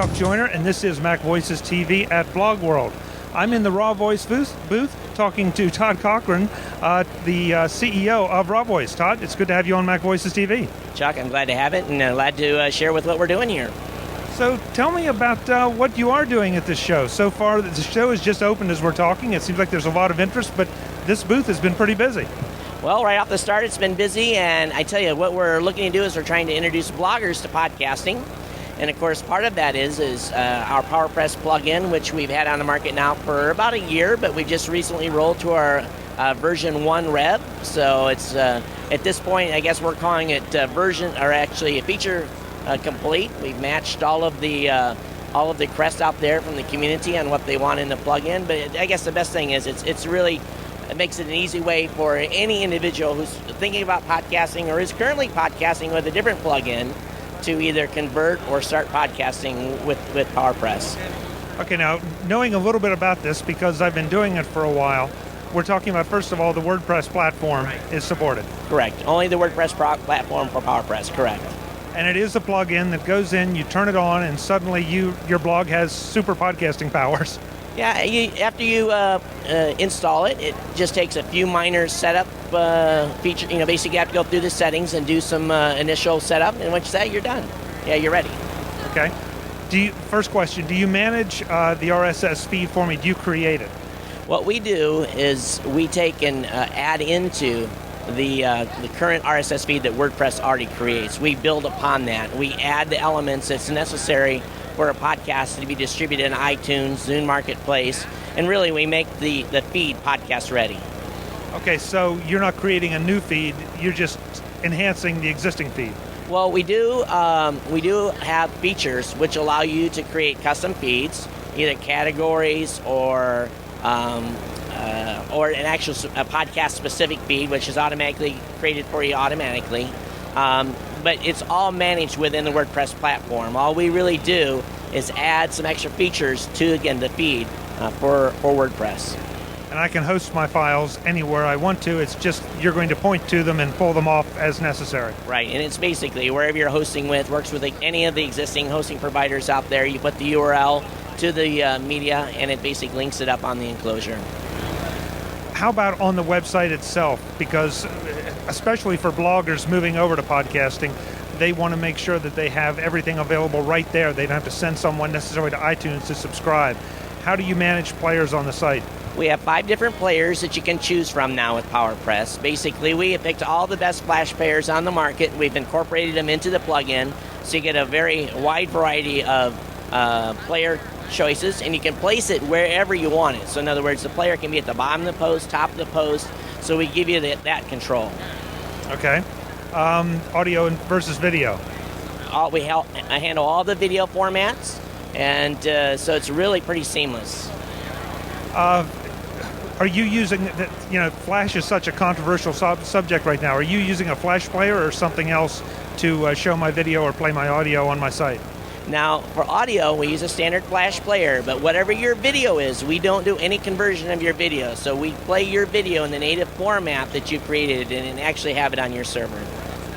Chuck Joyner, and this is MacVoicesTV at Blogworld. I'm in the RawVoice booth talking to Todd Cochrane, the CEO of RawVoice. Todd, it's good to have you on MacVoicesTV. Chuck, I'm glad to have it, and glad to share with what we're doing here. So tell me about what you are doing at this show. So far, the show has just opened as we're talking. It seems like there's a lot of interest, but this booth has been pretty busy. Well, right off the start, it's been busy, and I tell you, what we're looking to do is we're trying to introduce bloggers to podcasting. And of course, part of that is our PowerPress plugin, which we've had on the market now for about a year, but we just recently rolled to our version 1 rev. So it's at this point, I guess we're calling it feature complete. We've matched all of the crest out there from the community on what they want in the plugin. But I guess the best thing is it makes it an easy way for any individual who's thinking about podcasting or is currently podcasting with a different plugin to either convert or start podcasting with PowerPress. Okay, now, knowing a little bit about this, because I've been doing it for a while, we're talking about, first of all, the WordPress platform is supported. Correct. Only the WordPress platform for PowerPress, correct. And it is a plugin that goes in, you turn it on, and suddenly your blog has super podcasting powers. Yeah, after you install it, it just takes a few minor setup features. Basically you have to go through the settings and do some initial setup, and once that, you're done. Yeah, you're ready. Okay. First question, do you manage the RSS feed for me? Do you create it? What we do is we take and add into the current RSS feed that WordPress already creates. We build upon that. We add the elements that's necessary for a podcast to be distributed in iTunes, Zune Marketplace, and really we make the feed podcast ready. Okay, so you're not creating a new feed, you're just enhancing the existing feed. Well, we do have features which allow you to create custom feeds, either categories or an actual podcast-specific feed, which is automatically created for you automatically. But it's all managed within the WordPress platform. All we really do is add some extra features to, again, the feed for WordPress. And I can host my files anywhere I want to. It's just you're going to point to them and pull them off as necessary. Right, and it's basically wherever you're hosting with, works with any of the existing hosting providers out there. You put the URL to the media, and it basically links it up on the enclosure. How about on the website itself? Because especially for bloggers moving over to podcasting, they want to make sure that they have everything available right there. They don't have to send someone necessarily to iTunes to subscribe. How do you manage players on the site? We have 5 different players that you can choose from now with PowerPress. Basically, we have picked all the best Flash players on the market. We've incorporated them into the plugin, so you get a very wide variety of player choices, and you can place it wherever you want it. So in other words, the player can be at the bottom of the post, top of the post, so we give you that control. Okay. Audio versus video. I handle all the video formats, and so it's really pretty seamless. Are you using, Flash is such a controversial subject right now. Are you using a Flash player or something else to show my video or play my audio on my site? Now, for audio, we use a standard Flash player, but whatever your video is, we don't do any conversion of your video. So we play your video in the native format that you created and actually have it on your server.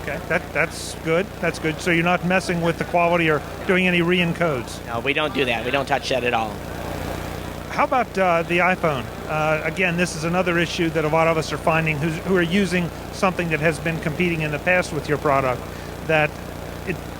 Okay, that's good. That's good. So you're not messing with the quality or doing any re-encodes? No, we don't do that. We don't touch that at all. How about the iPhone? Again, this is another issue that a lot of us are finding who are using something that has been competing in the past with your product, that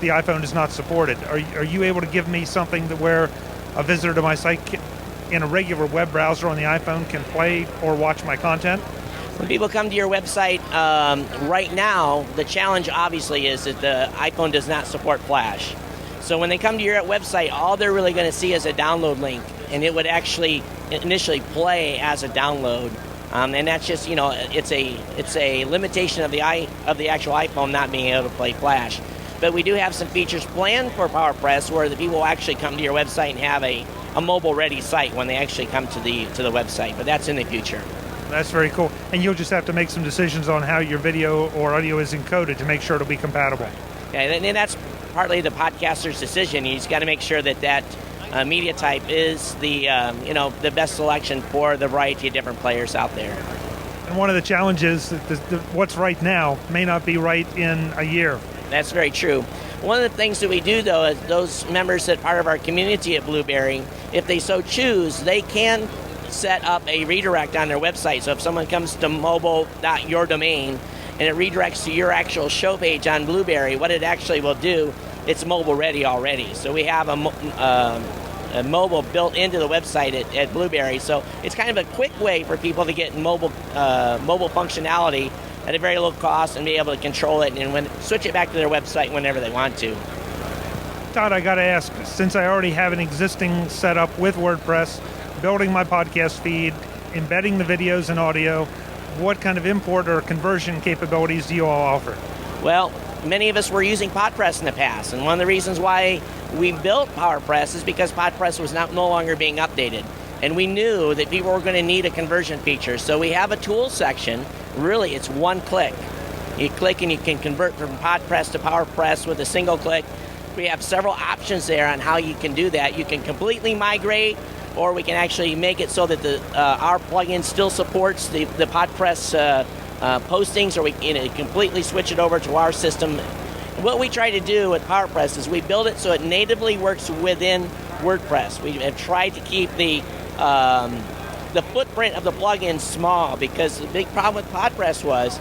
the iPhone is not supported. Are you able to give me something where a visitor to my site in a regular web browser on the iPhone can play or watch my content? When people come to your website, right now, the challenge obviously is that the iPhone does not support Flash. So when they come to your website, all they're really going to see is a download link, and it would actually initially play as a download. And that's just, it's a limitation of the actual iPhone not being able to play Flash. But we do have some features planned for PowerPress where the people will actually come to your website and have a mobile-ready site when they actually come to the website. But that's in the future. That's very cool. And you'll just have to make some decisions on how your video or audio is encoded to make sure it'll be compatible. Yeah, and that's partly the podcaster's decision. You just got to make sure that media type is the best selection for the variety of different players out there. And one of the challenges is that what's right now may not be right in a year. That's very true. One of the things that we do, though, is those members that are part of our community at Blubrry, if they so choose, they can set up a redirect on their website. So if someone comes to mobile.yourdomain and it redirects to your actual show page on Blubrry, what it actually will do, it's mobile ready already. So we have a mobile built into the website at Blubrry. So it's kind of a quick way for people to get mobile functionality at a very low cost and be able to control it and switch it back to their website whenever they want to. Todd, I got to ask, since I already have an existing setup with WordPress, building my podcast feed, embedding the videos and audio, what kind of import or conversion capabilities do you all offer? Well, many of us were using PowerPress in the past, and one of the reasons why we built PowerPress is because PowerPress was no longer being updated. And we knew that people were going to need a conversion feature. So we have a tools section. Really, it's one click. You click and you can convert from PowerPress to PowerPress with a single click. We have several options there on how you can do that. You can completely migrate, or we can actually make it so that our plugin still supports the PowerPress postings, or we completely switch it over to our system. What we try to do with PowerPress is we build it so it natively works within WordPress. We have tried to keep the footprint of the plugin small, because the big problem with PowerPress was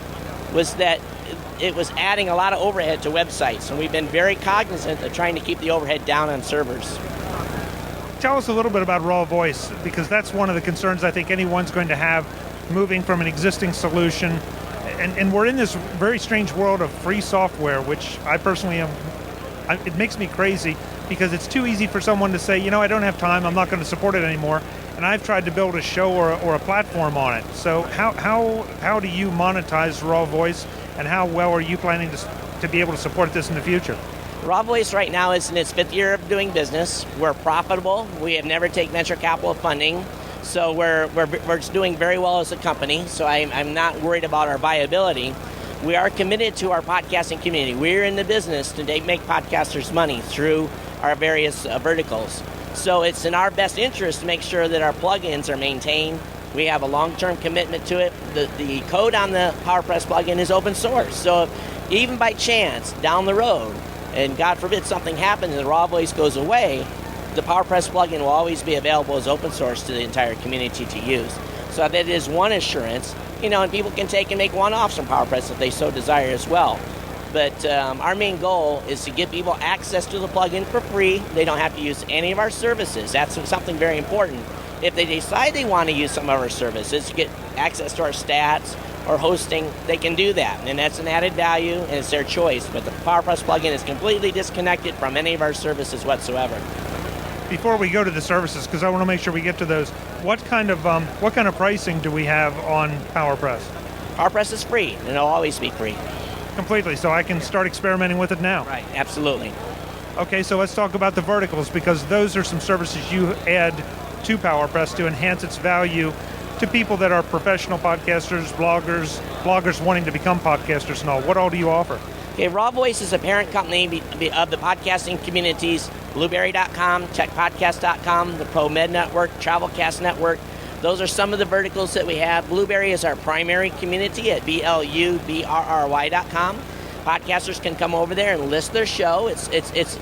that it was adding a lot of overhead to websites, and we've been very cognizant of trying to keep the overhead down on servers. Tell us a little bit about RawVoice, because that's one of the concerns I think anyone's going to have moving from an existing solution. And we're in this very strange world of free software, which I personally it makes me crazy, because it's too easy for someone to say, I don't have time, I'm not going to support it anymore. And I've tried to build a show or a platform on it. So how do you monetize RawVoice, and how well are you planning to be able to support this in the future? RawVoice right now is in its 5th year of doing business. We're profitable. We have never taken venture capital funding. So we're doing very well as a company, so I'm not worried about our viability. We are committed to our podcasting community. We're in the business to make podcasters money through our various verticals. So it's in our best interest to make sure that our plugins are maintained. We have a long-term commitment to it. The code on the PowerPress plugin is open source. So even by chance, down the road, and God forbid something happens and the RawVoice goes away, the PowerPress plugin will always be available as open source to the entire community to use. So that is one assurance, and people can take and make one-offs from PowerPress if they so desire as well. But our main goal is to give people access to the plugin for free. They don't have to use any of our services. That's something very important. If they decide they want to use some of our services to get access to our stats or hosting, they can do that. And that's an added value, and it's their choice. But the PowerPress plugin is completely disconnected from any of our services whatsoever. Before we go to the services, because I want to make sure we get to those, what kind of pricing do we have on PowerPress? PowerPress is free, and it'll always be free. Completely, so I can start experimenting with it now. Right, absolutely. Okay, so let's talk about the verticals, because those are some services you add to PowerPress to enhance its value to people that are professional podcasters, bloggers wanting to become podcasters and all. What all do you offer? Okay, RawVoice is a parent company of the podcasting communities, Blubrry.com, TechPodcast.com, the ProMed Network, Travelcast Network. Those are some of the verticals that we have. Blubrry is our primary community at BLUBRRY.com. Podcasters can come over there and list their show. It's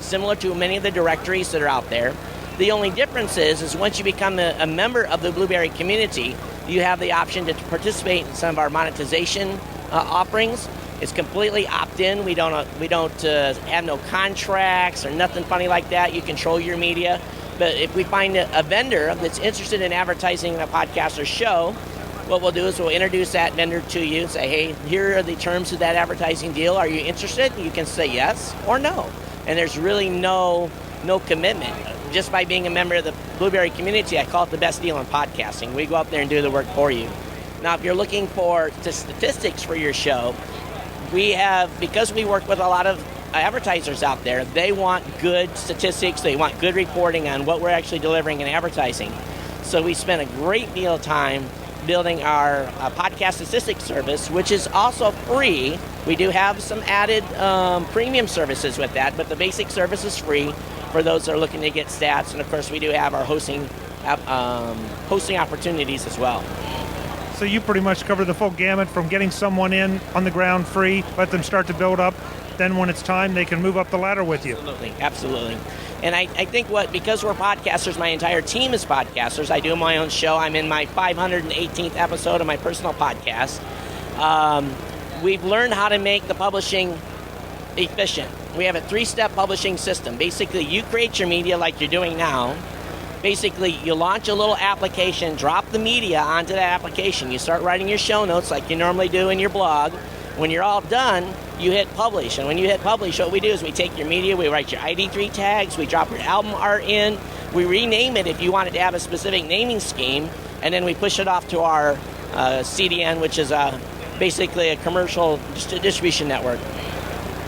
similar to many of the directories that are out there. The only difference is once you become a member of the Blubrry community, you have the option to participate in some of our monetization offerings. It's completely opt-in. We don't have no contracts or nothing funny like that. You control your media. But if we find a vendor that's interested in advertising a podcaster's show, what we'll do is we'll introduce that vendor to you and say, hey, here are the terms of that advertising deal. Are you interested? You can say yes or no. And there's really no commitment. Just by being a member of the Blubrry community, I call it the best deal in podcasting. We go up there and do the work for you. Now, if you're looking for the statistics for your show, because we work with a lot of advertisers out there, they want good statistics, they want good reporting on what we're actually delivering in advertising. So we spent a great deal of time building our podcast statistics service, which is also free. We do have some added premium services with that, but the basic service is free for those that are looking to get stats. And of course, we do have our hosting opportunities as well. So you pretty much cover the full gamut from getting someone in on the ground free, let them start to build up, then when it's time, they can move up the ladder with you. Absolutely, absolutely. And I think because we're podcasters, my entire team is podcasters. I do my own show. I'm in my 518th episode of my personal podcast. We've learned how to make the publishing efficient. We have a 3-step publishing system. Basically, you create your media like you're doing now. Basically, you launch a little application, drop the media onto that application. You start writing your show notes like you normally do in your blog. When you're all done, you hit publish. And when you hit publish, what we do is we take your media, we write your ID3 tags, we drop your album art in, we rename it if you want it to have a specific naming scheme, and then we push it off to our CDN, which is basically a commercial distribution network.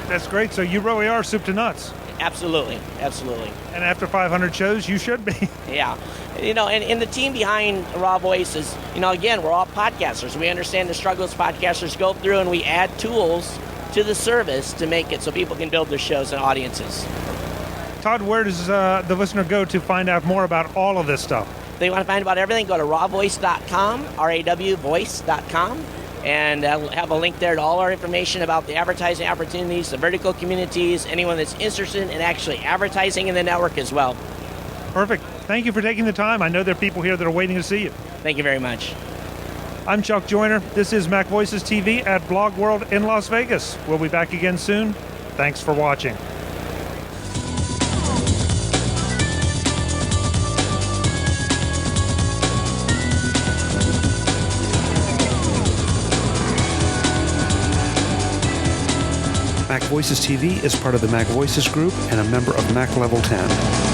That's great. So you really are soup to nuts. Absolutely, absolutely. And after 500 shows, you should be. Yeah. And the team behind RawVoice is, again, we're all podcasters. We understand the struggles podcasters go through, and we add tools to the service to make it so people can build their shows and audiences. Todd, where does the listener go to find out more about all of this stuff? If they want to find out about everything, go to rawvoice.com, RAWvoice.com. And I'll have a link there to all our information about the advertising opportunities, the vertical communities, anyone that's interested in actually advertising in the network as well. Perfect. Thank you for taking the time. I know there are people here that are waiting to see you. Thank you very much. I'm Chuck Joyner. This is MacVoices TV at Blogworld in Las Vegas. We'll be back again soon. Thanks for watching. MacVoices TV is part of the MacVoices Group and a member of Mac Level 10.